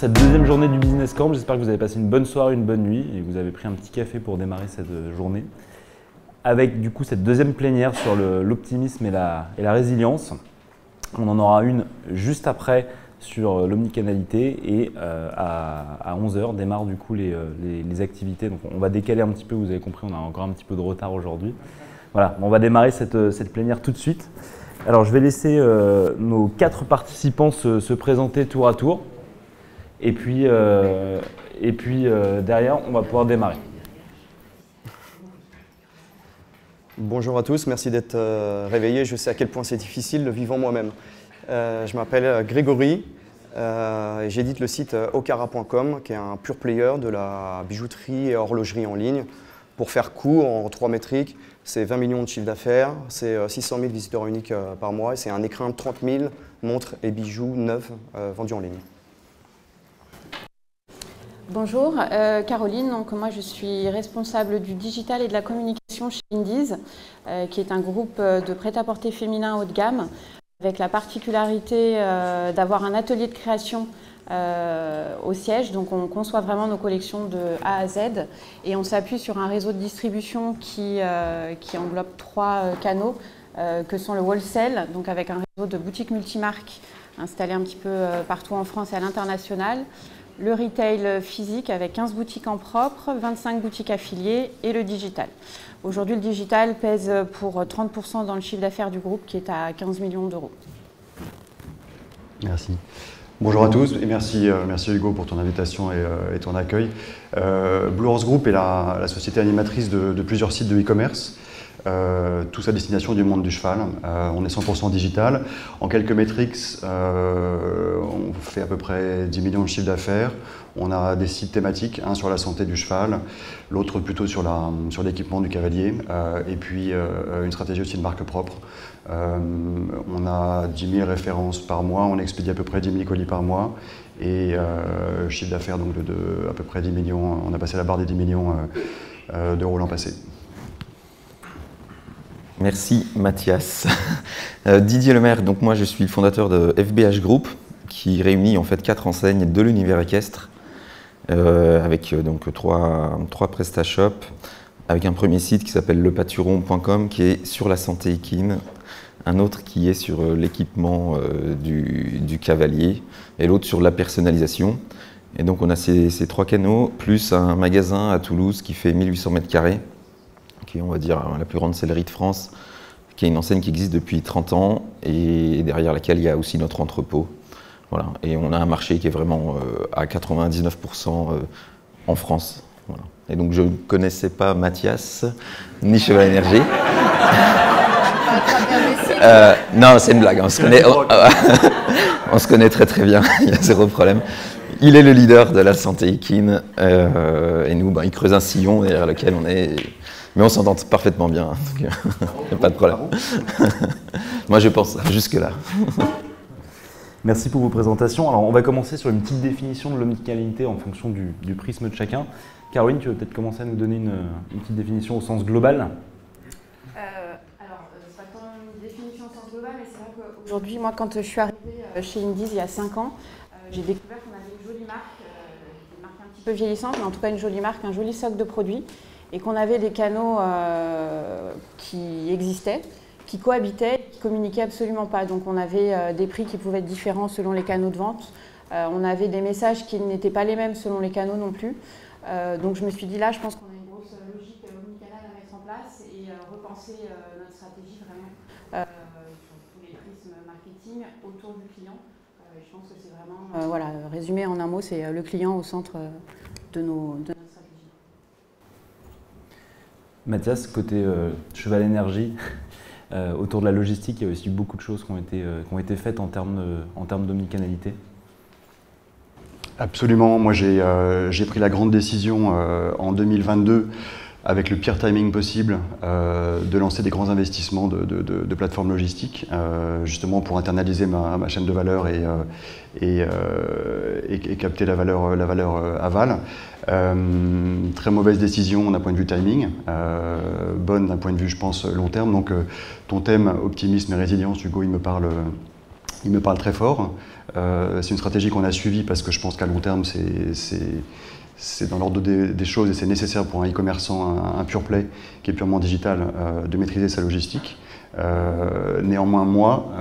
cette deuxième journée du Business Camp. J'espère que vous avez passé une bonne soirée, une bonne nuit et que vous avez pris un petit café pour démarrer cette journée. Avec du coup cette deuxième plénière sur l'optimisme et la résilience. On en aura une juste après sur l'omnicanalité et à 11 h démarrent du coup les activités. Donc on va décaler un petit peu, vous avez compris, on a encore un petit peu de retard aujourd'hui. Voilà, on va démarrer cette plénière tout de suite. Alors je vais laisser nos 4 participants se présenter tour à tour. Et puis derrière, on va pouvoir démarrer. Bonjour à tous, merci d'être réveillés. Je sais à quel point c'est difficile, le vivant moi-même. Je m'appelle Grégory, j'édite le site okara.com, qui est un pure player de la bijouterie et horlogerie en ligne. Pour faire court, en 3 métriques, c'est 20 millions de chiffre d'affaires, c'est 600 000 visiteurs uniques par mois et c'est un écrin de 30 000 montres et bijoux neufs vendus en ligne. Bonjour, Caroline. Donc, moi, je suis responsable du digital et de la communication chez Indies, qui est un groupe de prêt-à-porter féminin haut de gamme, avec la particularité d'avoir un atelier de création au siège. Donc, on conçoit vraiment nos collections de A à Z et on s'appuie sur un réseau de distribution qui englobe 3 canaux, que sont le wholesale, donc avec un réseau de boutiques multimarques installées un petit peu partout en France et à l'international. Le retail physique avec 15 boutiques en propre, 25 boutiques affiliées et le digital. Aujourd'hui, le digital pèse pour 30% dans le chiffre d'affaires du groupe qui est à 15 millions d'euros. Merci. Bonjour à tous et merci Hugo pour ton invitation et ton accueil. Blue Horse Group est la société animatrice de plusieurs sites de e-commerce. Tous à destination du monde du cheval. On est 100% digital. En quelques métriques, on fait à peu près 10 millions de chiffre d'affaires. On a des sites thématiques, un sur la santé du cheval, l'autre plutôt sur l'équipement du cavalier, et puis une stratégie aussi de marque propre. On a 10 000 références par mois, on expédie à peu près 10 000 colis par mois, et chiffre d'affaires donc de à peu près 10 millions, on a passé la barre des 10 millions d'euros l'an passé. Merci Mathias. Didier Lemaire, donc moi je suis le fondateur de FBH Group qui réunit en fait 4 enseignes de l'univers équestre avec donc 3 PrestaShop, avec un premier site qui s'appelle lepâturon.com qui est sur la santé équine, un autre qui est sur l'équipement du cavalier et l'autre sur la personnalisation. Et donc on a ces 3 canaux plus un magasin à Toulouse qui fait 1800 m². Qui est, on va dire, la plus grande sellerie de France, qui est une enseigne qui existe depuis 30 ans et derrière laquelle il y a aussi notre entrepôt. Voilà. Et on a un marché qui est vraiment à 99% en France. Voilà. Et donc je ne connaissais pas Mathias ni Cheval Énergie. Non, c'est une blague, on se connaît très très bien, il y a 0 problème. Il est le leader de la santé équine et nous, il creuse un sillon derrière lequel on est. Mais on s'entend parfaitement bien, donc il n'y a pas de problème. Moi, je pense jusque-là. Merci pour vos présentations. Alors, on va commencer sur une petite définition de l'omnicanalité en fonction du prisme de chacun. Caroline, tu veux peut-être commencer à nous donner une petite définition au sens global. C'est pas tant une définition au sens global, mais c'est vrai qu'aujourd'hui, moi, quand je suis arrivée chez Indies il y a 5 ans, j'ai découvert qu'on avait une jolie marque, une marque un petit peu vieillissante, mais en tout cas une jolie marque, un joli socle de produits. Et qu'on avait des canaux qui existaient, qui cohabitaient, qui ne communiquaient absolument pas. Donc on avait des prix qui pouvaient être différents selon les canaux de vente. On avait des messages qui n'étaient pas les mêmes selon les canaux non plus. Donc je me suis dit là, je pense qu'on a une grosse logique omnicanal à mettre en place et repenser notre stratégie vraiment sur tous les prismes marketing autour du client. Je pense que c'est vraiment, voilà, résumé en un mot, c'est le client au centre de notre stratégie. Mathias, côté Cheval Énergie, autour de la logistique, il y a aussi beaucoup de choses qui ont été faites en termes d'omnicanalité. Absolument. Moi, j'ai pris la grande décision en 2022, avec le pire timing possible, de lancer des grands investissements de plateformes logistiques, justement pour internaliser ma chaîne de valeur et capter la valeur aval. Très mauvaise décision d'un point de vue timing, bonne d'un point de vue, je pense, long terme. Donc ton thème optimisme et résilience, Hugo, il me parle très fort. C'est une stratégie qu'on a suivie parce que je pense qu'à long terme, c'est dans l'ordre des choses et c'est nécessaire pour un e-commerçant, un pure play qui est purement digital, de maîtriser sa logistique. Néanmoins, moi,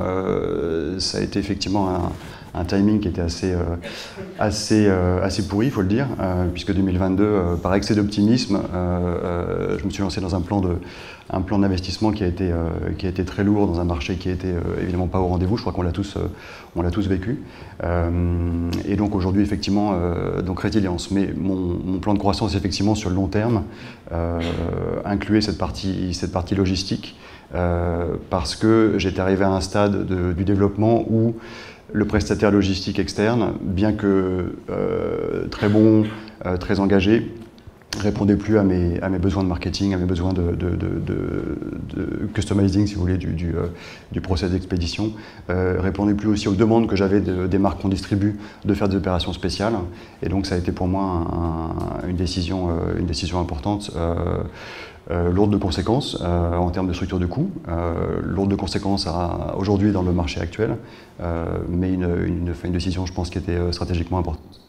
ça a été effectivement un timing qui était assez pourri, il faut le dire, puisque 2022, par excès d'optimisme, je me suis lancé dans un plan d'investissement qui a été très lourd dans un marché qui a été évidemment pas au rendez-vous. Je crois qu'on l'a tous vécu. Et donc aujourd'hui, effectivement, donc résilience. Mais mon plan de croissance, effectivement, sur le long terme, incluait cette partie logistique, parce que j'étais arrivé à un stade du développement où le prestataire logistique externe, bien que très bon, très engagé, répondait plus à mes besoins de marketing, à mes besoins de customizing, si vous voulez, du process d'expédition, répondait plus aussi aux demandes que j'avais des marques qu'on distribue de faire des opérations spéciales. Et donc ça a été pour moi une décision importante, lourde de conséquences en termes de structure de coût, lourde de conséquences aujourd'hui dans le marché actuel, mais une décision, je pense, qui était stratégiquement importante.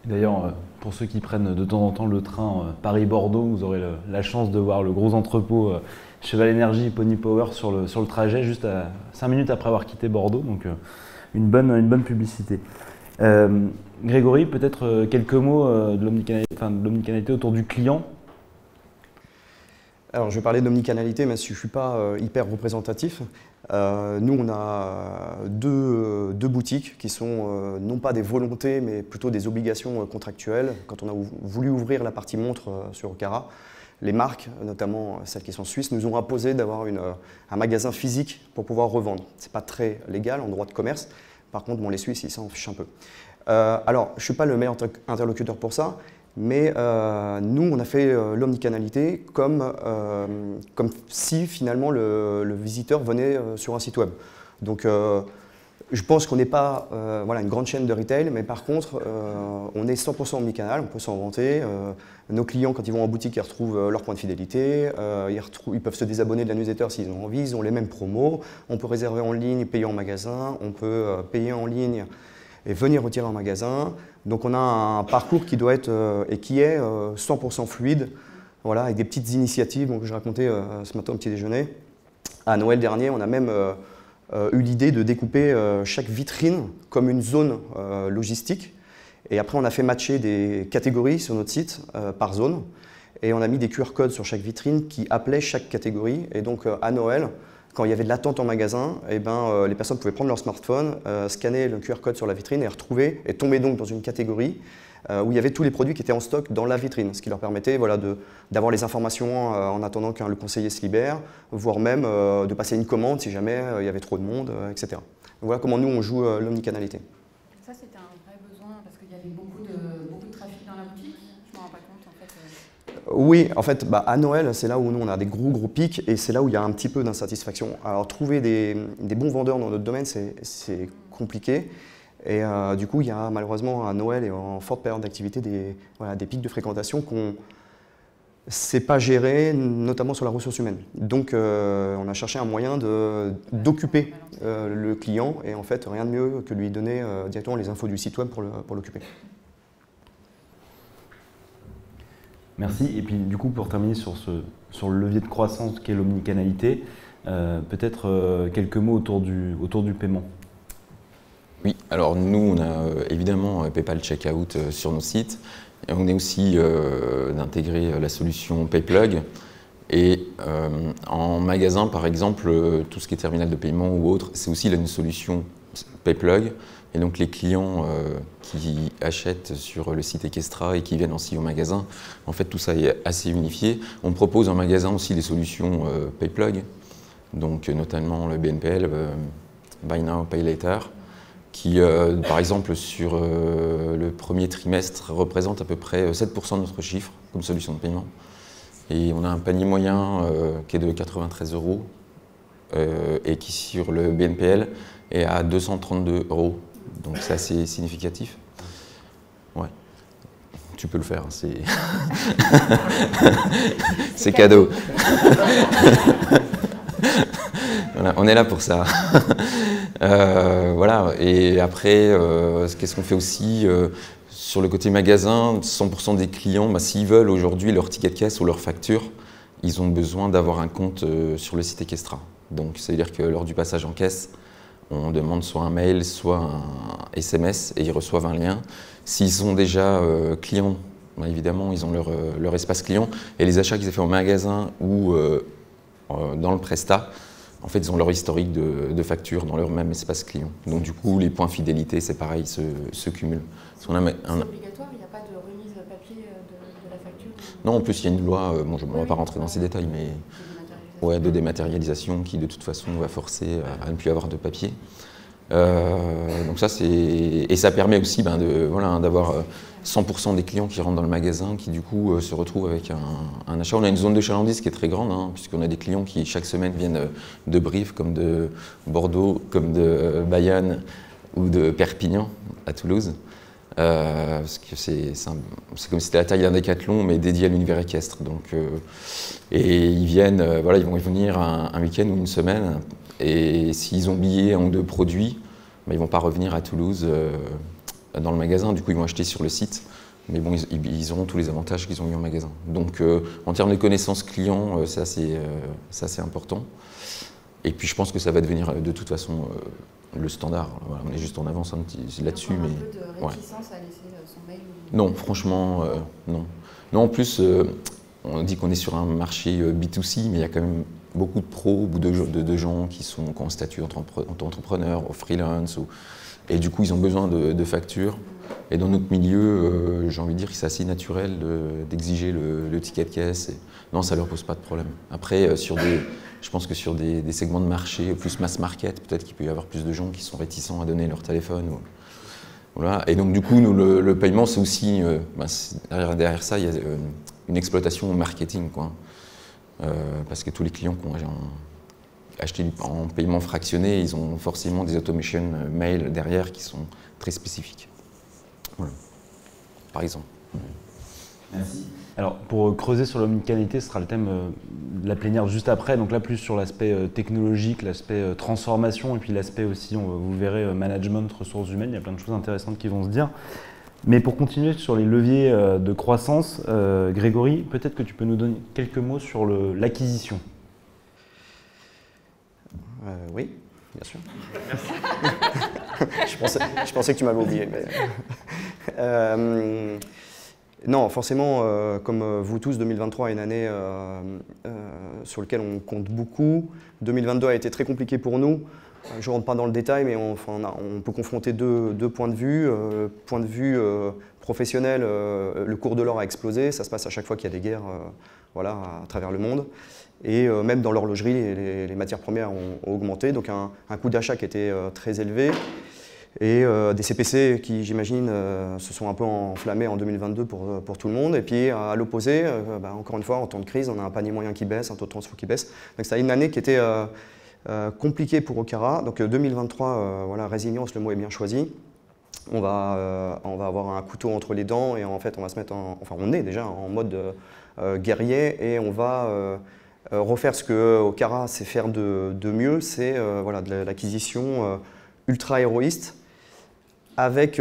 D'ailleurs, pour ceux qui prennent de temps en temps le train Paris-Bordeaux, vous aurez la chance de voir le gros entrepôt Cheval Énergie Pony Power sur le trajet, juste à 5 minutes après avoir quitté Bordeaux, donc une bonne publicité. Grégory, peut-être quelques mots de l'omnicanalité autour du client. Alors, je vais parler d'omnicanalité, mais je ne suis pas hyper représentatif. Nous, on a deux boutiques qui sont non pas des volontés, mais plutôt des obligations contractuelles. Quand on a voulu ouvrir la partie montre sur Okara, les marques, notamment celles qui sont suisses, nous ont imposé d'avoir un magasin physique pour pouvoir revendre. Ce n'est pas très légal en droit de commerce. Par contre, bon, les Suisses, ils s'en fichent un peu. Alors, je ne suis pas le meilleur interlocuteur pour ça, mais nous, on a fait l'omnicanalité comme si finalement le visiteur venait sur un site web. Donc, je pense qu'on n'est pas une grande chaîne de retail, mais par contre, on est 100% omnicanal, on peut s'en vanter. Nos clients, quand ils vont en boutique, ils retrouvent leur point de fidélité, ils peuvent se désabonner de la newsletter s'ils ont envie, ils ont les mêmes promos, on peut réserver en ligne, payer en magasin, on peut payer en ligne et venir retirer en magasin. Donc on a un parcours qui doit être et qui est 100% fluide, voilà, avec des petites initiatives que je racontais ce matin au petit déjeuner. À Noël dernier, on a même eu l'idée de découper chaque vitrine comme une zone logistique. Et après, on a fait matcher des catégories sur notre site par zone. Et on a mis des QR codes sur chaque vitrine qui appelaient chaque catégorie. Et donc à Noël, quand il y avait de l'attente en magasin, les personnes pouvaient prendre leur smartphone, scanner le QR code sur la vitrine et retrouver, et tomber donc dans une catégorie où il y avait tous les produits qui étaient en stock dans la vitrine, ce qui leur permettait d'avoir les informations en attendant que le conseiller se libère, voire même de passer une commande si jamais il y avait trop de monde, etc. Donc voilà comment nous on joue l'omnicanalité. Ça c'était un vrai besoin parce qu'il y avait beaucoup de trafic dans la boutique, je ne me rends pas compte en fait. Oui, en fait, à Noël, c'est là où nous on a des gros pics et c'est là où il y a un petit peu d'insatisfaction. Alors trouver des bons vendeurs dans notre domaine, c'est compliqué. Et du coup, il y a malheureusement à Noël et en forte période d'activité des pics de fréquentation qu'on ne sait pas gérer, notamment sur la ressource humaine. Donc on a cherché un moyen d'occuper le client et en fait, rien de mieux que lui donner directement les infos du site web pour l'occuper. Merci. Et puis du coup, pour terminer sur le levier de croissance qu'est l'omnicanalité, peut-être quelques mots autour du paiement. Oui, alors nous, on a évidemment PayPal Checkout sur nos sites. Et on est aussi d'intégrer la solution PayPlug. Et en magasin, par exemple, tout ce qui est terminal de paiement ou autre, c'est aussi une solution PayPlug. Et donc les clients qui achètent sur le site Equestra et qui viennent aussi au magasin, en fait tout ça est assez unifié. On propose en magasin aussi des solutions PayPlug, donc notamment le BNPL, Buy Now, Pay Later, qui par exemple sur le premier trimestre représente à peu près 7% de notre chiffre comme solution de paiement. Et on a un panier moyen qui est de 93 € et qui sur le BNPL est à 232 €. Donc c'est assez significatif. Ouais. Tu peux le faire, c'est cadeau. Voilà, on est là pour ça. Voilà. Et après, qu'est-ce qu'on fait aussi sur le côté magasin, 100% des clients, bah, s'ils veulent aujourd'hui leur ticket de caisse ou leur facture, ils ont besoin d'avoir un compte sur le site Equestra. Donc, c'est-à-dire que lors du passage en caisse, on demande soit un mail, soit un SMS et ils reçoivent un lien. S'ils sont déjà clients, bah, évidemment, ils ont leur espace client. Et les achats qu'ils ont fait en magasin ou dans le Presta, en fait, ils ont leur historique de facture dans leur même espace client. Donc, du coup, les points fidélité, c'est pareil, se cumulent. C'est obligatoire, il n'y a pas de remise papier de la facture? Non, en plus, il y a une loi, bon, je ne vais pas rentrer dans ces détails, mais ouais, de dématérialisation qui, de toute façon, va forcer à ne plus avoir de papier. Donc ça, et ça permet aussi ben, d'avoir 100% des clients qui rentrent dans le magasin qui du coup se retrouvent avec un achat. On a une zone de chalandise qui est très grande, hein, puisqu'on a des clients qui chaque semaine viennent de Brive, comme de Bordeaux, comme de Bayonne ou de Perpignan à Toulouse. Parce que c'est comme si c'était la taille d'un décathlon, mais dédié à l'univers équestre. Donc, et ils viennent, voilà, ils vont y venir un week-end ou une semaine. Et s'ils ont oublié un ou deux produits, bah, ils ne vont pas revenir à Toulouse dans le magasin. Du coup, ils vont acheter sur le site. Mais bon, ils auront tous les avantages qu'ils ont eu en magasin. Donc, en termes de connaissances clients, c'est assez important. Et puis, je pense que ça va devenir de toute façon le standard. Voilà, on est juste en avance un petit là-dessus. Il y a mais un peu de réticence à laisser son mail ou... Non, franchement, non. Non, en plus, on dit qu'on est sur un marché B2C, mais il y a quand même beaucoup de pros ou de gens qui ont un statut entrepreneur, ou freelance, et du coup, ils ont besoin de factures. Et dans notre milieu, j'ai envie de dire que c'est assez naturel d'exiger le ticket de caisse. Non, ça ne leur pose pas de problème. Après, je pense que sur des segments de marché plus mass market, peut-être qu'il peut y avoir plus de gens qui sont réticents à donner leur téléphone. Voilà. Et donc, du coup, nous, le paiement, c'est aussi, derrière ça, il y a une exploitation marketing, quoi. Parce que tous les clients qui ont acheté en paiement fractionné, ils ont forcément des automation mail derrière qui sont très spécifiques. Voilà. Par exemple. Merci. Alors, pour creuser sur l'omnicanalité, ce sera le thème de la plénière juste après. Donc là, plus sur l'aspect technologique, l'aspect transformation, et puis l'aspect aussi, vous le verrez, management, ressources humaines. Il y a plein de choses intéressantes qui vont se dire. Mais pour continuer sur les leviers de croissance, Grégory, peut-être que tu peux nous donner quelques mots sur l'acquisition. Oui, bien sûr. je pensais que tu m'avais oublié. Mais non, forcément, comme vous tous, 2023 est une année sur laquelle on compte beaucoup. 2022 a été très compliqué pour nous. Je ne rentre pas dans le détail, mais on peut confronter deux points de vue. Point de vue professionnel, le cours de l'or a explosé. Ça se passe à chaque fois qu'il y a des guerres voilà, à travers le monde. Et même dans l'horlogerie, les matières premières ont augmenté. Donc un coût d'achat qui était très élevé. Et des CPC qui, j'imagine, se sont un peu enflammés en 2022 pour tout le monde. Et puis, à l'opposé, encore une fois, en temps de crise, on a un panier moyen qui baisse, un taux de transfert qui baisse. Donc, c'est une année qui était compliquée pour Okara. Donc, 2023, voilà, résilience, le mot est bien choisi. On va avoir un couteau entre les dents et en fait, on va se mettre enfin, on est déjà en mode guerrier et on va refaire ce que Okara sait faire de mieux, c'est voilà, de l'acquisition ultra héroïste, avec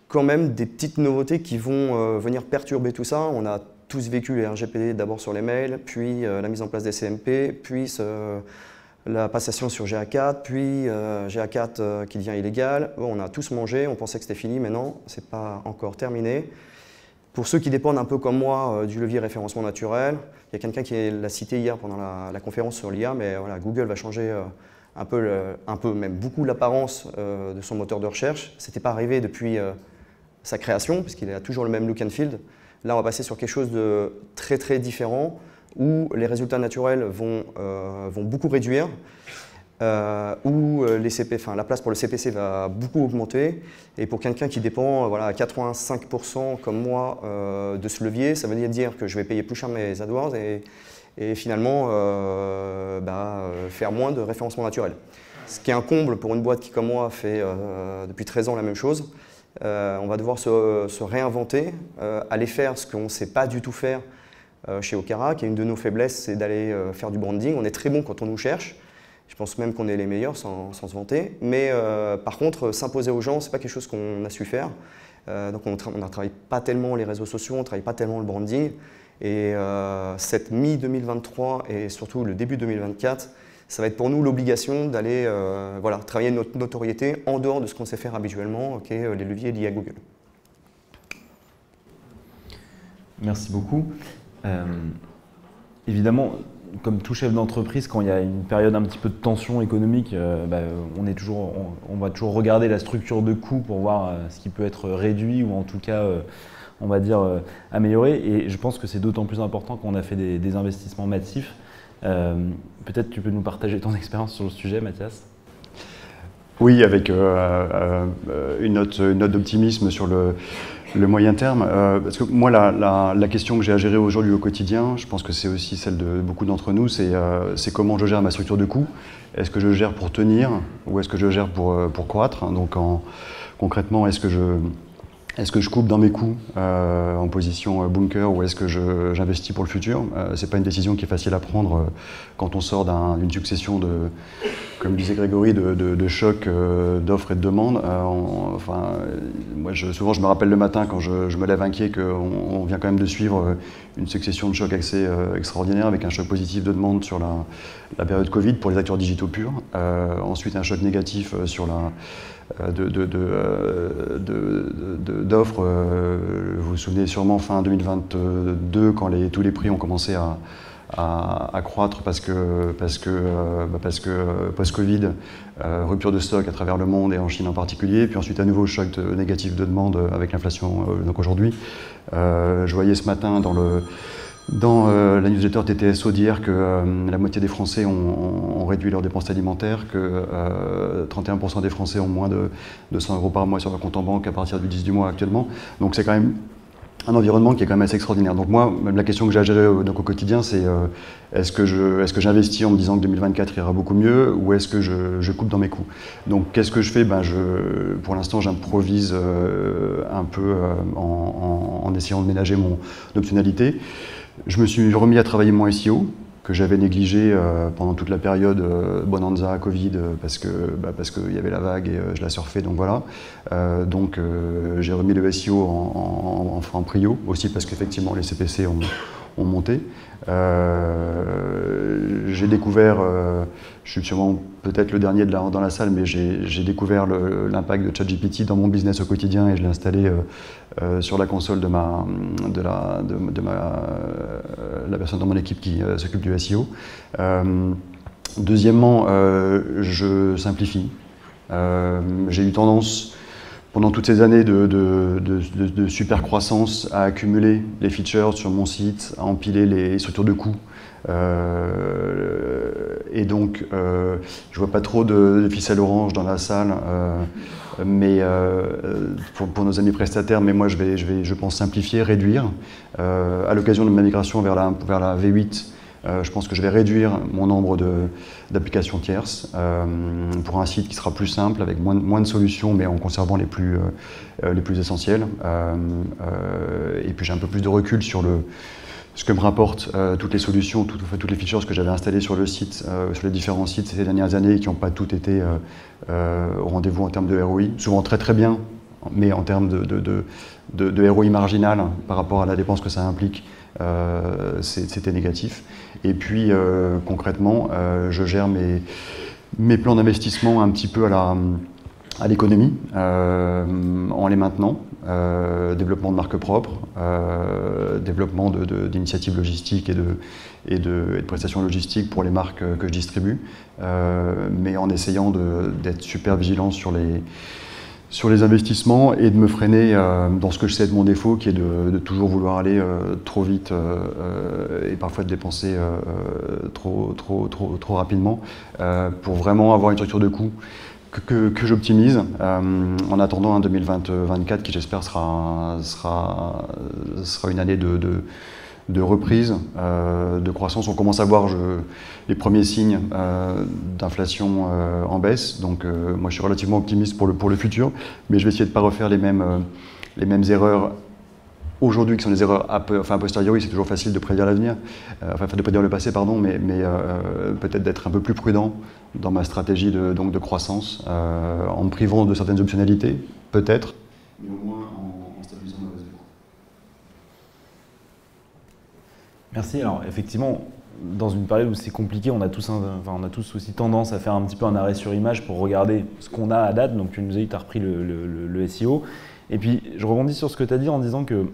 quand même des petites nouveautés qui vont venir perturber tout ça. On a tous vécu les RGPD d'abord sur les mails, puis la mise en place des CMP, puis la passation sur GA4, puis GA4 qui devient illégal. Bon, on a tous mangé, on pensait que c'était fini, mais non, ce n'est pas encore terminé. Pour ceux qui dépendent un peu comme moi du levier référencement naturel, il y a quelqu'un qui l'a cité hier pendant la conférence sur l'IA, mais voilà, Google va changer un peu, même beaucoup l'apparence de son moteur de recherche. Ce n'était pas arrivé depuis sa création, puisqu'il a toujours le même look and feel. Là, on va passer sur quelque chose de très très différent, où les résultats naturels vont beaucoup réduire, où la place pour le CPC va beaucoup augmenter. Et pour quelqu'un qui dépend voilà, à 85% comme moi de ce levier, ça veut dire que je vais payer plus cher mes AdWords et finalement faire moins de référencement naturel. Ce qui est un comble pour une boîte qui, comme moi, fait depuis 13 ans la même chose. On va devoir se réinventer, aller faire ce qu'on ne sait pas du tout faire chez Okara, qui est une de nos faiblesses, c'est d'aller faire du branding. On est très bon quand on nous cherche. Je pense même qu'on est les meilleurs sans se vanter. Mais par contre, s'imposer aux gens, ce n'est pas quelque chose qu'on a su faire. Donc on ne travaille pas tellement les réseaux sociaux, on ne travaille pas tellement le branding. Et cette mi-2023 et surtout le début 2024, ça va être pour nous l'obligation d'aller voilà, travailler notre notoriété en dehors de ce qu'on sait faire habituellement, qui est les leviers liés à Google. Merci beaucoup. Évidemment, comme tout chef d'entreprise, quand il y a une période un petit peu de tension économique, on va toujours regarder la structure de coûts pour voir ce qui peut être réduit ou en tout cas, on va dire, amélioré. Et je pense que c'est d'autant plus important qu'on a fait des investissements massifs. Peut-être tu peux nous partager ton expérience sur le sujet, Mathias? Oui, avec une note d'optimisme sur le moyen terme. Parce que moi, la question que j'ai à gérer aujourd'hui au quotidien, je pense que c'est aussi celle de beaucoup d'entre nous, c'est comment je gère ma structure de coûts. Est-ce que je gère pour tenir ou est-ce que je gère pour croître? Donc concrètement, est-ce que je coupe dans mes coûts en position bunker ou est-ce que j'investis pour le futur? C'est pas une décision qui est facile à prendre quand on sort d'une succession de, comme disait Grégory, de chocs d'offres et de demandes. Moi, souvent, je me rappelle le matin quand je me lève inquiet qu'on vient quand même de suivre une succession de chocs assez extraordinaires avec un choc positif de demande sur la période Covid pour les acteurs digitaux purs. Ensuite, un choc négatif sur d'offres. Vous vous souvenez sûrement fin 2022 quand tous les prix ont commencé à croître parce que post-Covid, rupture de stock à travers le monde et en Chine en particulier, puis ensuite à nouveau choc négatif de demande avec l'inflation. Donc aujourd'hui, je voyais ce matin dans la newsletter TTSO d'hier que la moitié des Français ont réduit leurs dépenses alimentaires, que 31% des Français ont moins de 100 € par mois sur leur compte en banque à partir du 10 du mois actuellement. Donc c'est quand même un environnement qui est quand même assez extraordinaire. Donc moi, même la question que j'ai à gérer au quotidien, c'est est-ce que j'investis en me disant que 2024 ira beaucoup mieux ou est-ce que je coupe dans mes coûts? Donc qu'est-ce que je fais? Pour l'instant, j'improvise un peu en essayant de ménager mon optionnalité. Je me suis remis à travailler mon SEO, que j'avais négligé pendant toute la période Bonanza, Covid, parce qu'il y avait la vague et je la surfais, donc voilà. Donc j'ai remis le SEO en prio, aussi parce qu'effectivement les CPC ont monté. J'ai découvert, je suis sûrement peut-être le dernier dans la salle, mais j'ai découvert l'impact de ChatGPT dans mon business au quotidien et je l'ai installé sur la console de la personne dans mon équipe qui s'occupe du SEO. Deuxièmement, je simplifie. J'ai eu tendance pendant toutes ces années de super croissance à accumuler les features sur mon site, à empiler les structures de coûts. Et donc, je vois pas trop de ficelle orange dans la salle, mais pour nos amis prestataires, mais moi je pense simplifier, réduire. À l'occasion de ma migration vers la V8, je pense que je vais réduire mon nombre d'applications tierces pour un site qui sera plus simple, avec moins de solutions, mais en conservant les plus essentielles. Et puis j'ai un peu plus de recul sur ce que me rapportent toutes les solutions, toutes les features que j'avais installées sur le site, sur les différents sites ces dernières années et qui n'ont pas toutes été au rendez-vous en termes de ROI. Souvent très très bien, mais en termes de ROI marginal par rapport à la dépense que ça implique, c'était négatif. Et puis concrètement, je gère mes plans d'investissement un petit peu à l'économie, en les maintenant. Développement de marques propres, développement d'initiatives logistiques et de prestations logistiques pour les marques que je distribue, mais en essayant d'être super vigilant sur les investissements et de me freiner dans ce que je sais de mon défaut, qui est de toujours vouloir aller trop vite et parfois de dépenser trop rapidement pour vraiment avoir une structure de coûts que j'optimise en attendant un 2024 qui j'espère sera une année de reprise, de croissance. On commence à voir les premiers signes d'inflation en baisse, donc moi je suis relativement optimiste pour le futur, mais je vais essayer de ne pas refaire les mêmes erreurs aujourd'hui qui sont des erreurs a posteriori, c'est toujours facile de prédire l'avenir, de prédire le passé, pardon, mais peut-être d'être un peu plus prudent dans ma stratégie de croissance, en me privant de certaines optionnalités, peut-être, mais au moins en stabilisant ma base de coûts. Merci. Alors effectivement, dans une période où c'est compliqué, on a tous aussi tendance à faire un petit peu un arrêt sur image pour regarder ce qu'on a à date. Donc tu nous as dit que tu as repris le SEO. Et puis je rebondis sur ce que tu as dit en disant que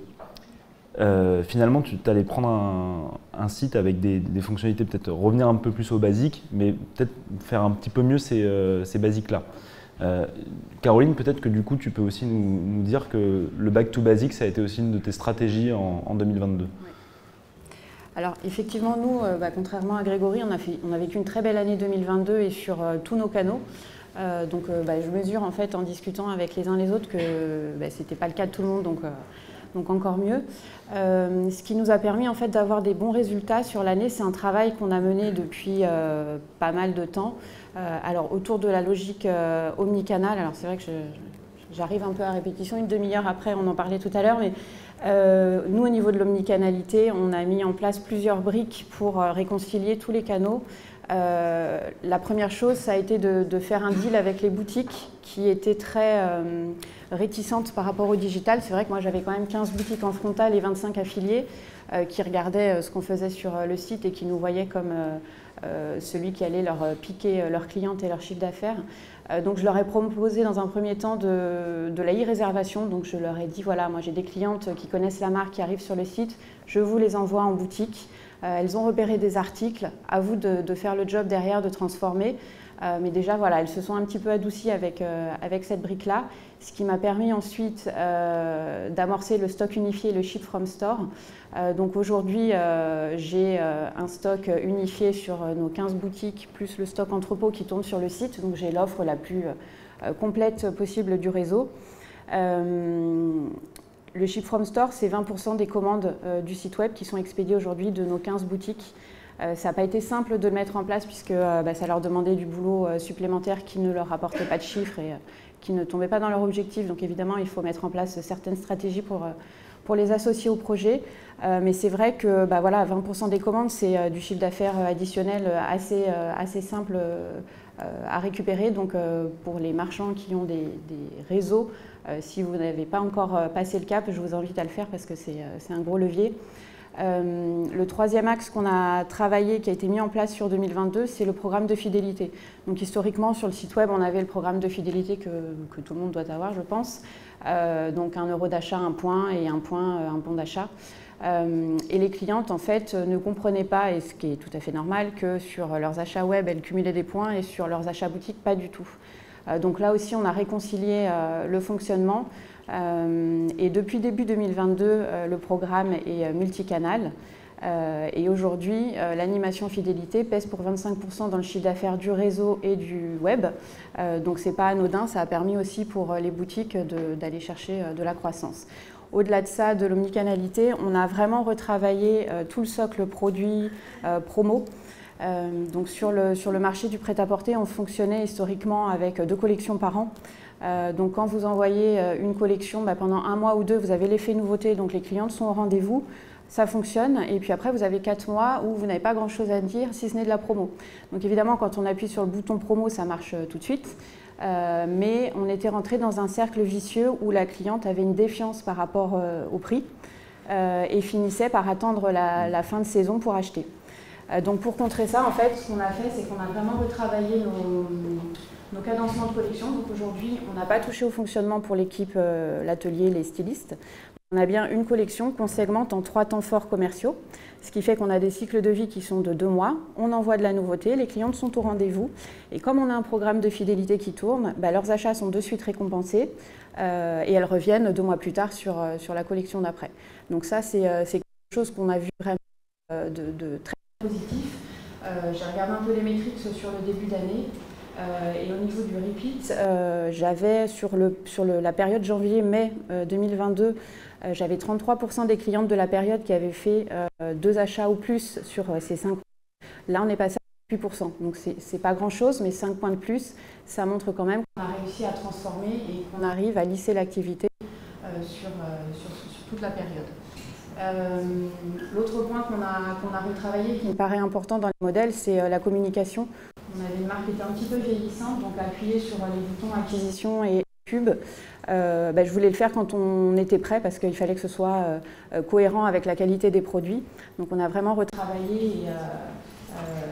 finalement tu allais prendre un site avec des fonctionnalités, peut-être revenir un peu plus aux basiques, mais peut-être faire un petit peu mieux ces basiques-là. Caroline, peut-être que du coup tu peux aussi nous dire que le back to basics, ça a été aussi une de tes stratégies en 2022. Alors effectivement, nous, contrairement à Grégory, on a vécu une très belle année 2022 et sur tous nos canaux. Je mesure en fait en discutant avec les uns les autres que ce n'était pas le cas de tout le monde, donc encore mieux. Ce qui nous a permis en fait d'avoir des bons résultats sur l'année, c'est un travail qu'on a mené depuis pas mal de temps. Alors autour de la logique omnicanal, alors c'est vrai que j'arrive un peu à répétition, une demi-heure après, on en parlait tout à l'heure, mais nous, au niveau de l'omnicanalité, on a mis en place plusieurs briques pour réconcilier tous les canaux. La première chose, ça a été de faire un deal avec les boutiques qui étaient très réticentes par rapport au digital. C'est vrai que moi, j'avais quand même 15 boutiques en frontal et 25 affiliés qui regardaient ce qu'on faisait sur le site et qui nous voyaient comme celui qui allait leur piquer leurs clientes et leur chiffre d'affaires. Donc je leur ai proposé dans un premier temps de la e-réservation. Donc je leur ai dit, voilà, moi j'ai des clientes qui connaissent la marque, qui arrivent sur le site, je vous les envoie en boutique. Elles ont repéré des articles, à vous de faire le job derrière, de transformer. Mais déjà, voilà, elles se sont un petit peu adoucies avec cette brique-là, ce qui m'a permis ensuite d'amorcer le stock unifié, le ship from store. Donc aujourd'hui, j'ai un stock unifié sur nos 15 boutiques, plus le stock entrepôt qui tourne sur le site. Donc j'ai l'offre la plus complète possible du réseau. Le ship from store, c'est 20% des commandes du site web qui sont expédiées aujourd'hui de nos 15 boutiques. Ça n'a pas été simple de le mettre en place puisque ça leur demandait du boulot supplémentaire qui ne leur rapportait pas de chiffres et qui ne tombait pas dans leur objectif. Donc évidemment, il faut mettre en place certaines stratégies pour les associer au projet. Mais c'est vrai que 20% des commandes, c'est du chiffre d'affaires additionnel assez simple à récupérer. Donc pour les marchands qui ont des réseaux, si vous n'avez pas encore passé le cap, je vous invite à le faire parce que c'est un gros levier. Le troisième axe qu'on a travaillé, qui a été mis en place sur 2022, c'est le programme de fidélité. Donc historiquement, sur le site web, on avait le programme de fidélité que tout le monde doit avoir, je pense. Donc 1 € d'achat, 1 point, et 1 point, un bon d'achat. Et les clientes, en fait, ne comprenaient pas, et ce qui est tout à fait normal, que sur leurs achats web, elles cumulaient des points, et sur leurs achats boutiques, pas du tout. Donc là aussi, on a réconcilié le fonctionnement. Et depuis début 2022, le programme est multicanal. Et aujourd'hui, l'animation fidélité pèse pour 25% dans le chiffre d'affaires du réseau et du web. Donc ce n'est pas anodin, ça a permis aussi pour les boutiques d'aller chercher de la croissance. Au-delà de ça, de l'omnicanalité, on a vraiment retravaillé tout le socle produit, promo. Donc sur le marché du prêt-à-porter, on fonctionnait historiquement avec 2 collections par an. Donc quand vous envoyez une collection, pendant 1 mois ou 2, vous avez l'effet nouveauté, donc les clientes sont au rendez-vous, ça fonctionne. Et puis après, vous avez 4 mois où vous n'avez pas grand-chose à dire, si ce n'est de la promo. Donc évidemment, quand on appuie sur le bouton promo, ça marche tout de suite. Mais on était rentré dans un cercle vicieux où la cliente avait une défiance par rapport au prix et finissait par attendre la fin de saison pour acheter. Donc pour contrer ça, en fait, ce qu'on a fait, c'est qu'on a vraiment retravaillé nos cadencements de collection. Donc aujourd'hui, on n'a pas touché au fonctionnement pour l'équipe, l'atelier, les stylistes. On a bien une collection qu'on segmente en 3 temps forts commerciaux, ce qui fait qu'on a des cycles de vie qui sont de 2 mois. On envoie de la nouveauté, les clientes sont au rendez-vous. Et comme on a un programme de fidélité qui tourne, leurs achats sont de suite récompensés et elles reviennent 2 mois plus tard sur la collection d'après. Donc ça, c'est quelque chose qu'on a vu vraiment de très positif. J'ai regardé un peu les métriques sur le début d'année. Et au niveau du repeat, j'avais sur la période janvier-mai 2022, j'avais 33% des clientes de la période qui avaient fait 2 achats ou plus sur ces 5 points. Là, on est passé à 8%. Donc, c'est pas grand-chose, mais 5 points de plus, ça montre quand même qu'on a réussi à transformer et qu'on arrive à lisser l'activité sur toute la période. L'autre point qu'on a retravaillé, qui me paraît important dans les modèles, c'est la communication. On avait une marque qui était un petit peu vieillissante, donc appuyer sur les boutons acquisition et pub. Je voulais le faire quand on était prêt parce qu'il fallait que ce soit cohérent avec la qualité des produits. Donc on a vraiment retravaillé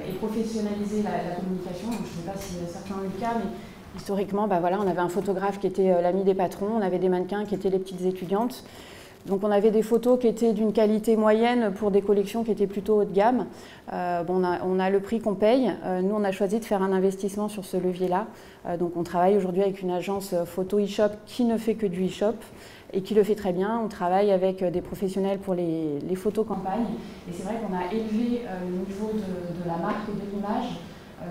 et professionnalisé la communication. Donc, je ne sais pas si certains ont eu le cas, mais historiquement, on avait un photographe qui était l'ami des patrons, on avait des mannequins qui étaient les petites étudiantes. Donc on avait des photos qui étaient d'une qualité moyenne pour des collections qui étaient plutôt haut de gamme. On a le prix qu'on paye. Nous, on a choisi de faire un investissement sur ce levier-là. Donc on travaille aujourd'hui avec une agence photo e-shop qui ne fait que du e-shop et qui le fait très bien. On travaille avec des professionnels pour les photos campagnes. Et c'est vrai qu'on a élevé le niveau de la marque et de l'image,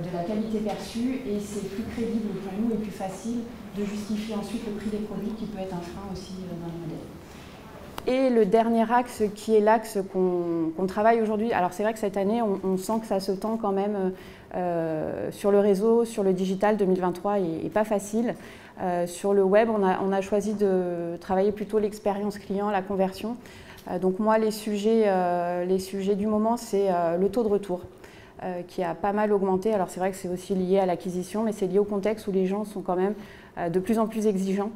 de la qualité perçue, et c'est plus crédible pour nous et plus facile de justifier ensuite le prix des produits qui peut être un frein aussi dans le modèle. Et le dernier axe qui est l'axe qu'on travaille aujourd'hui, alors c'est vrai que cette année on sent que ça se tend quand même sur le réseau, sur le digital 2023 est pas facile. Sur le web on a choisi de travailler plutôt l'expérience client, la conversion. Donc moi les sujets du moment c'est le taux de retour qui a pas mal augmenté. Alors c'est vrai que c'est aussi lié à l'acquisition, mais c'est lié au contexte où les gens sont quand même de plus en plus exigeants.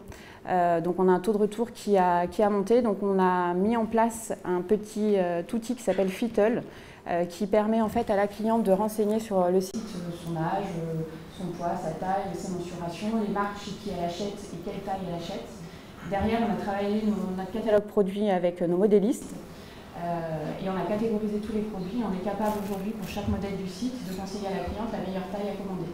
Donc on a un taux de retour qui a monté. Donc on a mis en place un petit outil qui s'appelle Fittle, qui permet en fait à la cliente de renseigner sur le site son âge, son poids, sa taille, ses mensurations, les marques chez qui elle achète et quelle taille elle achète. Derrière, on a travaillé notre catalogue produit avec nos modélistes et on a catégorisé tous les produits. On est capable aujourd'hui pour chaque modèle du site de conseiller à la cliente la meilleure taille à commander.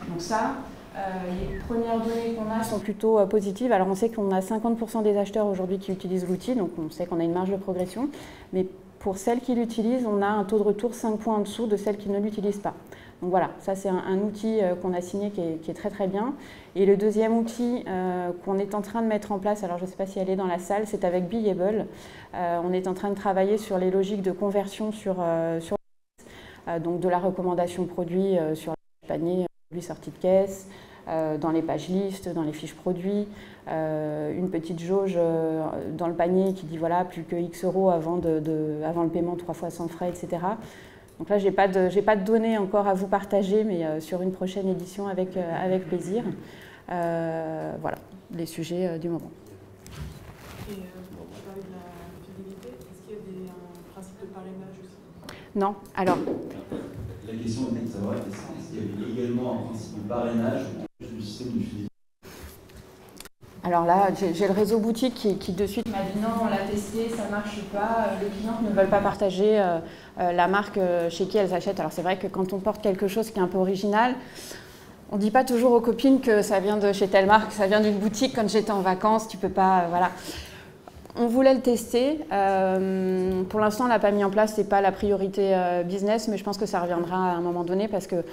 Donc ça, les premières données qu'on a sont plutôt positives. Alors on sait qu'on a 50% des acheteurs aujourd'hui qui utilisent l'outil, donc on sait qu'on a une marge de progression. Mais pour celles qui l'utilisent, on a un taux de retour 5 points en dessous de celles qui ne l'utilisent pas. Donc voilà, ça c'est un outil qu'on a signé qui est très très bien. Et le deuxième outil qu'on est en train de mettre en place, alors je ne sais pas si elle est dans la salle, c'est avec Billable. On est en train de travailler sur les logiques de conversion sur donc de la recommandation produit sur le panier, produit sorti de caisse, dans les pages listes, dans les fiches produits, une petite jauge dans le panier qui dit voilà, plus que X euros avant le paiement 3 fois sans frais, etc. Donc là, je n'ai pas de données encore à vous partager, mais sur une prochaine édition avec plaisir. Voilà, les sujets du moment. Et pour parler de la fidélité, est-ce qu'il y a un principe de parrainage aussi? Non, alors... La question était de savoir est-ce qu'il y avait également un principe de parrainage du système de fidélité? Alors là, j'ai le réseau boutique qui de suite m'a dit non, on l'a testé, ça ne marche pas, les clientes ne veulent pas partager la marque chez qui elles achètent. Alors c'est vrai que quand on porte quelque chose qui est un peu original, on ne dit pas toujours aux copines que ça vient de chez telle marque, ça vient d'une boutique. Quand j'étais en vacances, tu peux pas, voilà. On voulait le tester. Pour l'instant, on ne l'a pas mis en place. Ce n'est pas la priorité business, mais je pense que ça reviendra à un moment donné parce que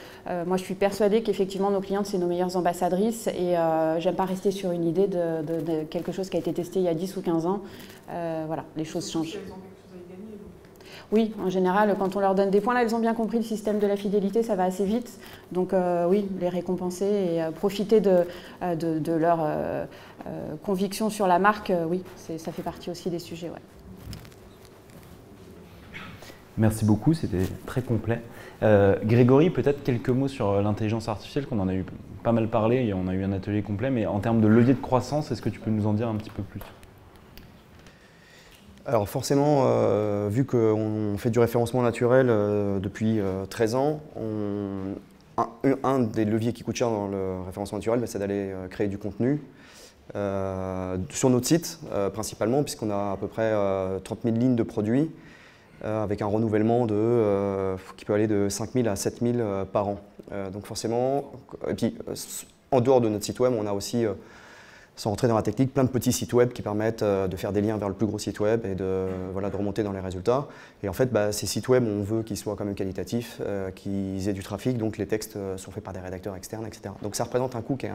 moi, je suis persuadée qu'effectivement, nos clientes, c'est nos meilleures ambassadrices et j'aime pas rester sur une idée de quelque chose qui a été testé il y a 10 ou 15 ans. Voilà, les choses changent. Oui, en général, quand on leur donne des points, là, elles ont bien compris le système de la fidélité, ça va assez vite. Donc oui, les récompenser et profiter de leur conviction sur la marque, oui, ça fait partie aussi des sujets. Ouais. Merci beaucoup, c'était très complet. Grégory, peut-être quelques mots sur l'intelligence artificielle, qu'on en a eu pas mal parlé, et on a eu un atelier complet, mais en termes de levier de croissance, est-ce que tu peux nous en dire un petit peu plus ? Alors forcément, vu qu'on fait du référencement naturel depuis 13 ans, un des leviers qui coûte cher dans le référencement naturel, c'est d'aller créer du contenu sur notre site principalement, puisqu'on a à peu près 30 000 lignes de produits avec un renouvellement qui peut aller de 5 000 à 7 000 par an. Donc forcément, et puis en dehors de notre site web, on a aussi sans rentrer dans la technique, plein de petits sites web qui permettent de faire des liens vers le plus gros site web et de remonter dans les résultats. Et en fait, ces sites web, on veut qu'ils soient quand même qualitatifs, qu'ils aient du trafic, donc les textes sont faits par des rédacteurs externes, etc. Donc ça représente un coût qui est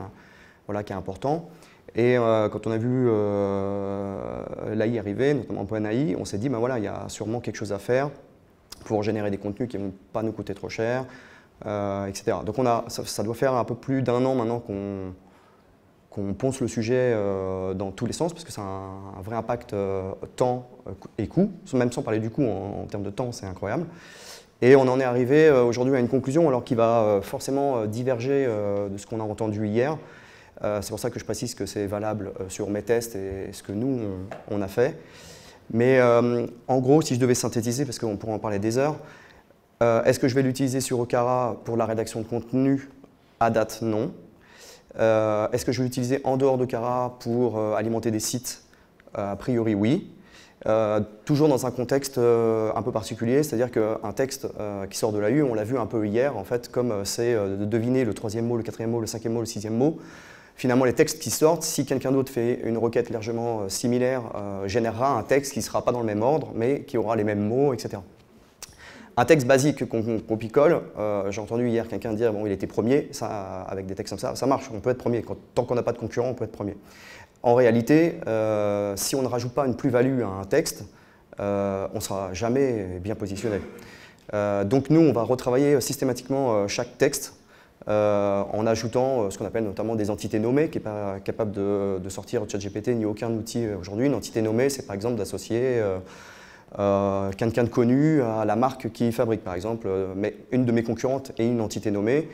important. Et quand on a vu l'AI arriver, notamment OpenAI, on s'est dit, il y a sûrement quelque chose à faire pour générer des contenus qui ne vont pas nous coûter trop cher, etc. Donc ça doit faire un peu plus d'1 an maintenant qu'on ponce le sujet dans tous les sens, parce que c'est un vrai impact temps et coût, même sans parler du coût, en termes de temps, c'est incroyable. Et on en est arrivé aujourd'hui à une conclusion, alors qui va forcément diverger de ce qu'on a entendu hier. C'est pour ça que je précise que c'est valable sur mes tests et ce que nous, on a fait. Mais en gros, si je devais synthétiser, parce qu'on pourrait en parler des heures, est-ce que je vais l'utiliser sur Okara pour la rédaction de contenu? À date, non. Est-ce que je vais l'utiliser en dehors d'Okara pour alimenter des sites? A priori, oui. Toujours dans un contexte un peu particulier, c'est-à-dire qu'un texte qui sort de l'AU, on l'a vu un peu hier, en fait, comme c'est de deviner le troisième mot, le quatrième mot, le cinquième mot, le sixième mot. Finalement, les textes qui sortent, si quelqu'un d'autre fait une requête légèrement similaire, générera un texte qui ne sera pas dans le même ordre, mais qui aura les mêmes mots, etc. Un texte basique qu'on picole, j'ai entendu hier quelqu'un dire bon, il était premier, ça, avec des textes comme ça marche, on peut être premier. Tant qu'on n'a pas de concurrent, on peut être premier. En réalité, si on ne rajoute pas une plus-value à un texte, on ne sera jamais bien positionné. Donc nous, on va retravailler systématiquement chaque texte en ajoutant ce qu'on appelle notamment des entités nommées, qui n'est pas capable de sortir ChatGPT ni aucun outil aujourd'hui. Une entité nommée, c'est par exemple d'associer quelqu'un de connu à la marque qui fabrique, par exemple. Mais une de mes concurrentes est une entité nommée,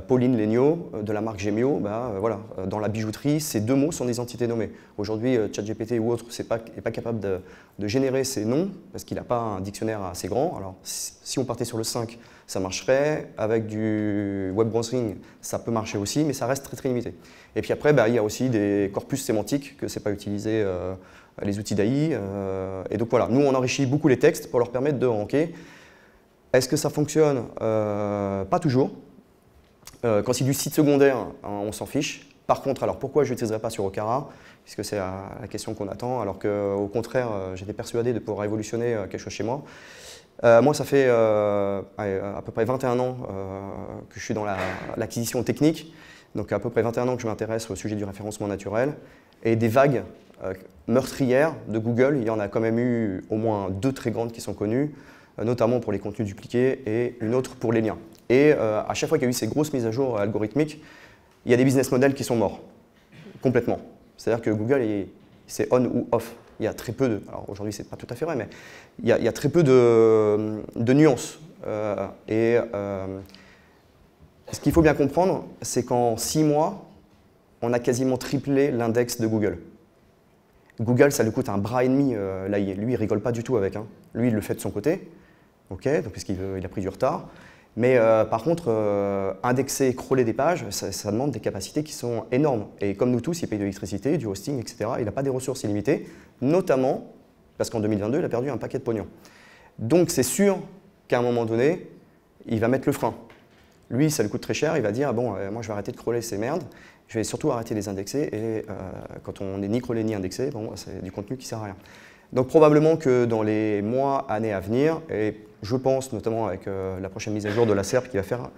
Pauline Legnaud, de la marque Gemio. Voilà, dans la bijouterie, ces deux mots sont des entités nommées. Aujourd'hui, ChatGPT ou autre n'est pas capable de générer ces noms, parce qu'il n'a pas un dictionnaire assez grand. Alors, si on partait sur le 5, ça marcherait. Avec du web browsing, ça peut marcher aussi, mais ça reste très, très limité. Et puis après, il y a aussi des corpus sémantiques que ce n'est pas utilisé les outils d'AI. Et donc voilà, nous on enrichit beaucoup les textes pour leur permettre de ranker. Est-ce que ça fonctionne? Pas toujours. Quand c'est du site secondaire, on s'en fiche. Par contre, alors pourquoi je ne l'utiliserai pas sur Okara? Puisque c'est la question qu'on attend, alors qu'au contraire, j'étais persuadé de pouvoir révolutionner quelque chose chez moi. Moi, ça fait à peu près 21 ans que je suis dans l'acquisition technique. Donc à peu près 21 ans que je m'intéresse au sujet du référencement naturel. Et des vagues meurtrières de Google, il y en a quand même eu au moins 2 très grandes qui sont connues, notamment pour les contenus dupliqués et une autre pour les liens. Et à chaque fois qu'il y a eu ces grosses mises à jour algorithmiques, il y a des business models qui sont morts, complètement. C'est-à-dire que Google, c'est on ou off. Il y a très peu de... Alors aujourd'hui, c'est pas tout à fait vrai, mais il y a très peu de nuances. Ce qu'il faut bien comprendre, c'est qu'en 6 mois, on a quasiment triplé l'index de Google. Google, ça lui coûte un bras et demi, l'AI. Lui, il rigole pas du tout avec. Lui, il le fait de son côté, donc parce qu'il a pris du retard. Mais par contre, indexer, crawler des pages, ça demande des capacités qui sont énormes. Et comme nous tous, il paye de l'électricité, du hosting, etc. Il n'a pas des ressources illimitées, notamment parce qu'en 2022, il a perdu un paquet de pognon. Donc c'est sûr qu'à un moment donné, il va mettre le frein. Lui, ça lui coûte très cher, il va dire bon, moi je vais arrêter de crawler ces merdes, je vais surtout arrêter de les indexer, et quand on n'est ni crawlé ni indexé, bon, c'est du contenu qui ne sert à rien. Donc probablement que dans les mois, années à venir, et je pense notamment avec la prochaine mise à jour de la SERP qu'il va faire,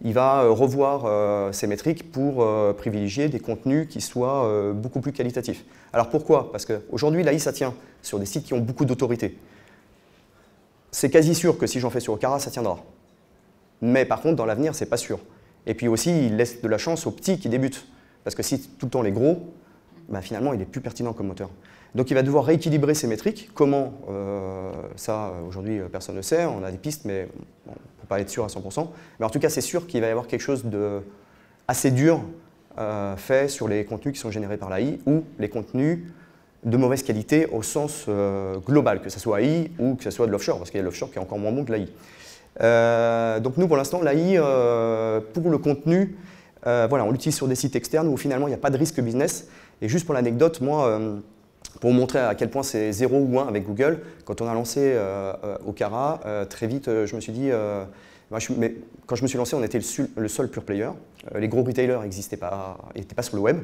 il va revoir ses métriques pour privilégier des contenus qui soient beaucoup plus qualitatifs. Alors pourquoi? Parce qu'aujourd'hui, l'AI, ça tient sur des sites qui ont beaucoup d'autorité. C'est quasi sûr que si j'en fais sur Okara, ça tiendra. Mais par contre, dans l'avenir, c'est pas sûr. Et puis aussi, il laisse de la chance aux petits qui débutent. Parce que si tout le temps les gros, finalement, il est plus pertinent comme moteur. Donc il va devoir rééquilibrer ses métriques. Comment? Ça, aujourd'hui, personne ne sait. On a des pistes, mais on ne peut pas être sûr à 100%. Mais en tout cas, c'est sûr qu'il va y avoir quelque chose de assez dur fait sur les contenus qui sont générés par l'AI ou les contenus de mauvaise qualité au sens global, que ce soit AI ou que ce soit de l'offshore, parce qu'il y a l'offshore qui est encore moins bon que l'AI. Donc nous, pour l'instant, l'AI, pour le contenu, voilà, on l'utilise sur des sites externes où finalement, il n'y a pas de risque business. Et juste pour l'anecdote, moi, pour vous montrer à quel point c'est 0 ou 1 avec Google, quand on a lancé Okara, très vite, je me suis dit, quand je me suis lancé, on était le seul pure player. Les gros retailers n'étaient pas sur le web.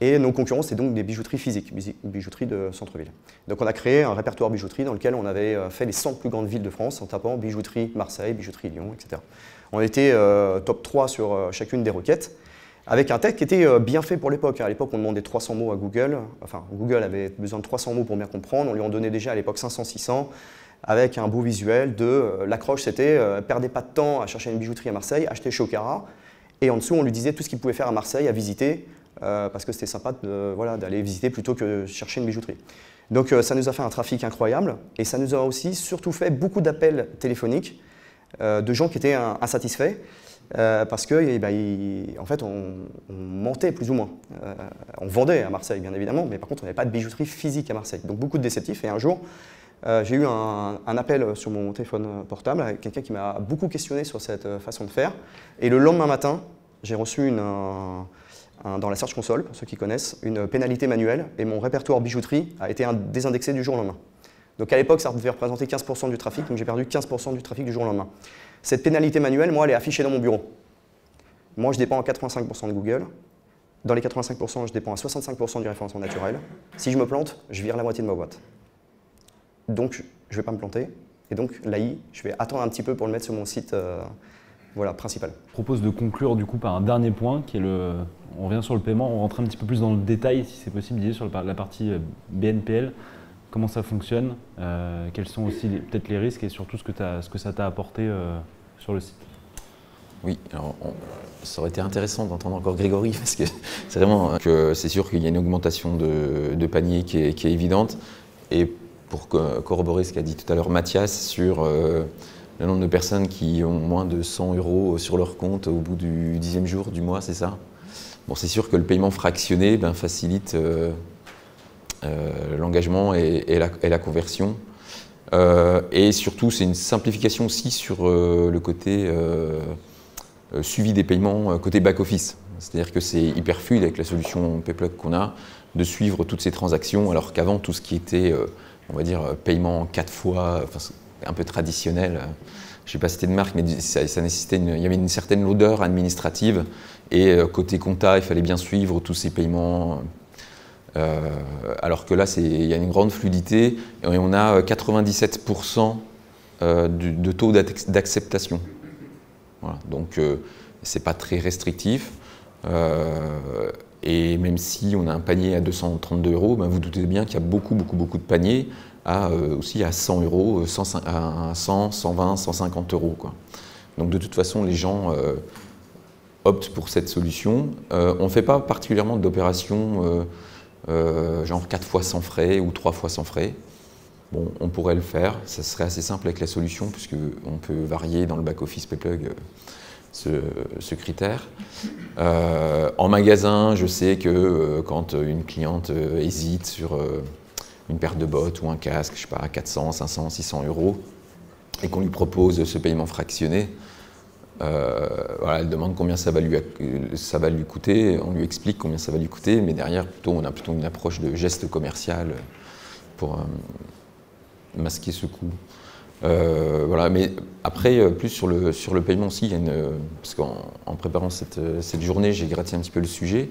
Et nos concurrents, c'est donc des bijouteries physiques, bijouteries de centre-ville. Donc on a créé un répertoire bijouterie dans lequel on avait fait les 100 plus grandes villes de France en tapant bijouterie Marseille, bijouterie Lyon, etc. On était top 3 sur chacune des requêtes, avec un tech qui était bien fait pour l'époque. À l'époque, on demandait 300 mots à Google. Enfin, Google avait besoin de 300 mots pour bien comprendre. On lui en donnait déjà à l'époque 500-600, avec un beau visuel de l'accroche, c'était perdez pas de temps à chercher une bijouterie à Marseille, achetez chez Okara. Et en dessous, on lui disait tout ce qu'il pouvait faire à Marseille, à visiter, parce que c'était sympa d'aller visiter plutôt que chercher une bijouterie. Donc ça nous a fait un trafic incroyable et ça nous a aussi surtout fait beaucoup d'appels téléphoniques de gens qui étaient insatisfaits parce que en fait, on mentait plus ou moins. On vendait à Marseille, bien évidemment, mais par contre, on n'avait pas de bijouterie physique à Marseille. Donc beaucoup de déceptifs. Et un jour, j'ai eu un appel sur mon téléphone portable avec quelqu'un qui m'a beaucoup questionné sur cette façon de faire. Et le lendemain matin, j'ai reçu dans la Search Console, pour ceux qui connaissent, une pénalité manuelle et mon répertoire bijouterie a été désindexé du jour au lendemain. Donc à l'époque, ça devait représenter 15% du trafic, donc j'ai perdu 15% du trafic du jour au lendemain. Cette pénalité manuelle, moi, elle est affichée dans mon bureau. Moi, je dépends à 85% de Google. Dans les 85%, je dépends à 65% du référencement naturel. Si je me plante, je vire la moitié de ma boîte. Donc, je ne vais pas me planter. Et donc, l'AI, je vais attendre un petit peu pour le mettre sur mon site principal. Je propose de conclure du coup par un dernier point qui est on revient sur le paiement, on rentre un petit peu plus dans le détail si c'est possible, Didier, sur la partie BNPL, comment ça fonctionne, quels sont aussi peut-être les risques et surtout ce que ça t'a apporté sur le site. Oui, alors ça aurait été intéressant d'entendre encore Grégory parce que c'est vraiment que c'est sûr qu'il y a une augmentation de panier qui est évidente et pour corroborer ce qu'a dit tout à l'heure Mathias sur le nombre de personnes qui ont moins de 100 € sur leur compte au bout du 10e jour du mois, c'est ça? Bon, c'est sûr que le paiement fractionné facilite l'engagement et la conversion. Et surtout, c'est une simplification aussi sur le côté suivi des paiements côté back-office. C'est-à-dire que c'est hyper fluide avec la solution PayPlug qu'on a de suivre toutes ces transactions, alors qu'avant, tout ce qui était, on va dire, paiement 4 fois, un peu traditionnel, je ne sais pas si c'était de marque, mais ça nécessitait il y avait une certaine lourdeur administrative et côté compta, il fallait bien suivre tous ces paiements. Alors que là, il y a une grande fluidité et on a 97% de taux d'acceptation. Voilà, donc c'est pas très restrictif. Et même si on a un panier à 232 €, vous doutez bien qu'il y a beaucoup de paniers aussi à 100 €, à 100, 120, 150 €. Quoi. Donc de toute façon, les gens optent pour cette solution. On ne fait pas particulièrement d'opérations genre 4 fois sans frais ou 3 fois sans frais. Bon, on pourrait le faire, ça serait assez simple avec la solution puisqu'on peut varier dans le back-office PayPlug ce critère. En magasin, je sais que quand une cliente hésite sur une paire de bottes ou un casque, je sais pas, à 400, 500, 600 € et qu'on lui propose ce paiement fractionné, elle demande combien ça va lui coûter, on lui explique combien ça va lui coûter, mais derrière, on a plutôt une approche de geste commercial pour masquer ce coût. Mais après, plus sur le paiement aussi, parce qu'en préparant cette journée, j'ai gratté un petit peu le sujet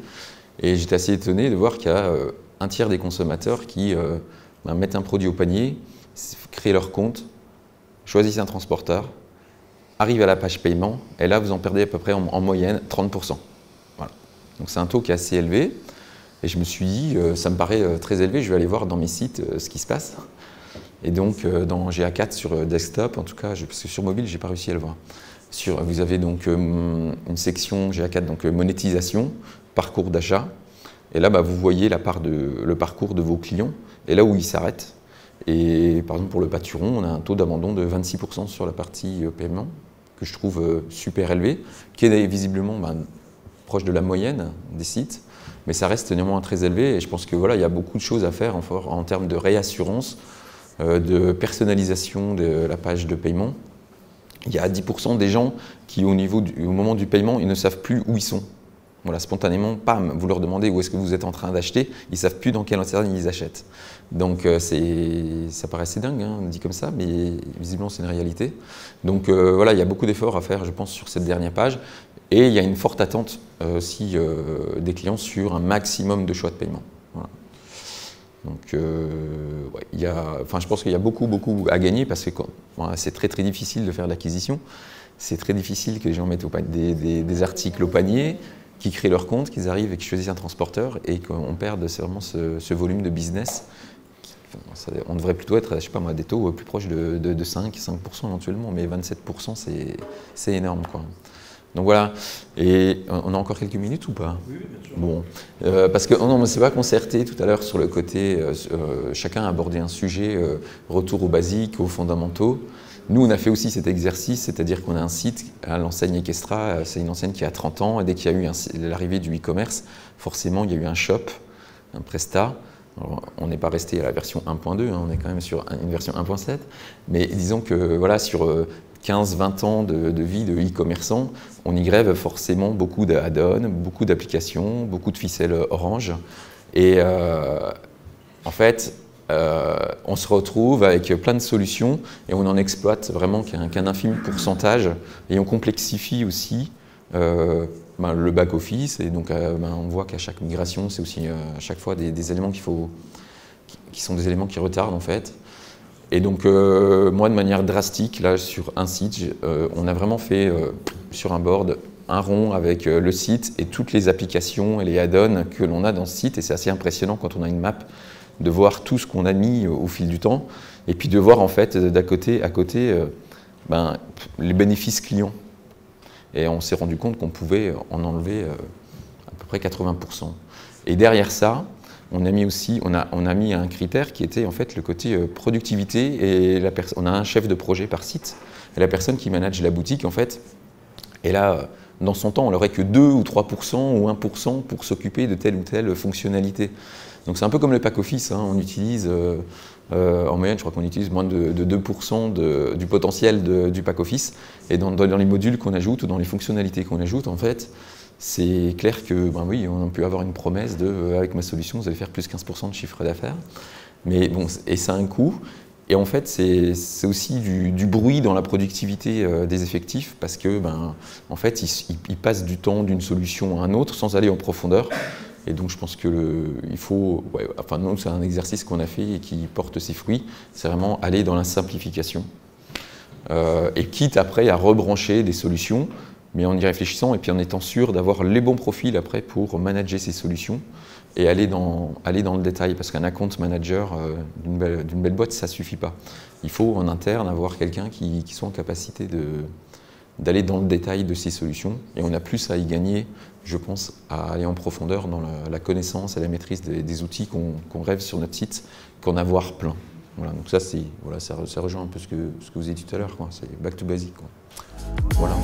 et j'étais assez étonné de voir qu'il y a un tiers des consommateurs qui mettent un produit au panier, créent leur compte, choisissent un transporteur, arrivent à la page paiement et là, vous en perdez à peu près en moyenne 30%. Voilà. Donc c'est un taux qui est assez élevé et je me suis dit, ça me paraît très élevé, je vais aller voir dans mes sites ce qui se passe. Et donc dans GA4 sur desktop, en tout cas, parce que sur mobile, je n'ai pas réussi à le voir. Vous avez donc une section GA4, donc monétisation, parcours d'achat. Et là, vous voyez le parcours de vos clients et là où ils s'arrêtent. Et par exemple, pour le pâturon, on a un taux d'abandon de 26% sur la partie paiement, que je trouve super élevé, qui est visiblement proche de la moyenne des sites, mais ça reste néanmoins très élevé. Et je pense que il y a beaucoup de choses à faire en termes de réassurance, de personnalisation de la page de paiement. Il y a 10% des gens qui, au moment du paiement, ils ne savent plus où ils sont. Voilà, spontanément, pam, vous leur demandez où est-ce que vous êtes en train d'acheter, ils ne savent plus dans quelle enseigne ils achètent. Donc ça paraît assez dingue, dit comme ça, mais visiblement c'est une réalité. Donc il y a beaucoup d'efforts à faire, je pense, sur cette dernière page. Et il y a une forte attente aussi des clients sur un maximum de choix de paiement. Voilà. Donc je pense qu'il y a beaucoup à gagner parce que c'est très difficile de faire l'acquisition. C'est très difficile que les gens mettent des articles au panier, qui créent leur compte, qu'ils arrivent et qu'ils choisissent un transporteur et qu'on perde vraiment ce volume de business. On devrait plutôt être, je sais pas moi, des taux plus proches de 5% éventuellement, mais 27% c'est énorme, quoi. Donc voilà, et on a encore quelques minutes ou pas? Oui, bien sûr. Bon, parce que non, on ne s'est pas concerté tout à l'heure sur le côté, chacun a abordé un sujet, retour aux basiques, aux fondamentaux. Nous, on a fait aussi cet exercice, c'est-à-dire qu'on a un site à l'enseigne Equestra, c'est une enseigne qui a 30 ans, et dès qu'il y a eu l'arrivée du e-commerce, forcément, il y a eu un shop, un Presta. Alors, on n'est pas resté à la version 1.2, hein, on est quand même sur une version 1.7, mais disons que voilà, sur 15-20 ans de vie de e-commerçant, on y grève forcément beaucoup d'add-ons, beaucoup d'applications, beaucoup de ficelles orange. Et en fait, on se retrouve avec plein de solutions et on en exploite vraiment qu'un infime pourcentage. Et on complexifie aussi le back-office. Et donc, on voit qu'à chaque migration, c'est aussi à chaque fois des éléments qui sont des éléments qui retardent en fait. Et donc, moi, de manière drastique, là, sur un site, on a vraiment fait sur un board un rond avec le site et toutes les applications et les add-ons que l'on a dans ce site. Et c'est assez impressionnant quand on a une map de voir tout ce qu'on a mis au fil du temps et puis de voir en fait à côté les bénéfices clients. Et on s'est rendu compte qu'on pouvait en enlever à peu près 80%. Et derrière ça, on a mis un critère qui était en fait le côté productivité et on a un chef de projet par site. Et la personne qui manage la boutique en fait, et là, dans son temps, on n'aurait que 2 ou 3% ou 1% pour s'occuper de telle ou telle fonctionnalité. Donc c'est un peu comme le pack office, hein. On utilise en moyenne, je crois qu'on utilise moins de 2% du potentiel du pack office. Et dans les modules qu'on ajoute ou dans les fonctionnalités qu'on ajoute, en fait, c'est clair que, oui, on peut avoir une promesse avec ma solution, vous allez faire plus 15% de chiffre d'affaires. Mais bon, et ça a un coût. Et en fait, c'est aussi du bruit dans la productivité des effectifs parce que, en fait, ils passent du temps d'une solution à un autre sans aller en profondeur. Et donc, je pense que nous, c'est un exercice qu'on a fait et qui porte ses fruits. C'est vraiment aller dans la simplification. Et quitte après à rebrancher des solutions, mais en y réfléchissant et puis en étant sûr d'avoir les bons profils après pour manager ces solutions et aller dans le détail. Parce qu'un account manager d'une belle boîte, ça ne suffit pas. Il faut en interne avoir quelqu'un qui soit en capacité d'aller dans le détail de ces solutions. Et on a plus à y gagner, je pense, à aller en profondeur dans la connaissance et la maîtrise des outils qu'on rêve sur notre site qu'en avoir plein. Voilà, donc ça, ça rejoint un peu ce que vous avez dit tout à l'heure. C'est back to basic, quoi. Voilà.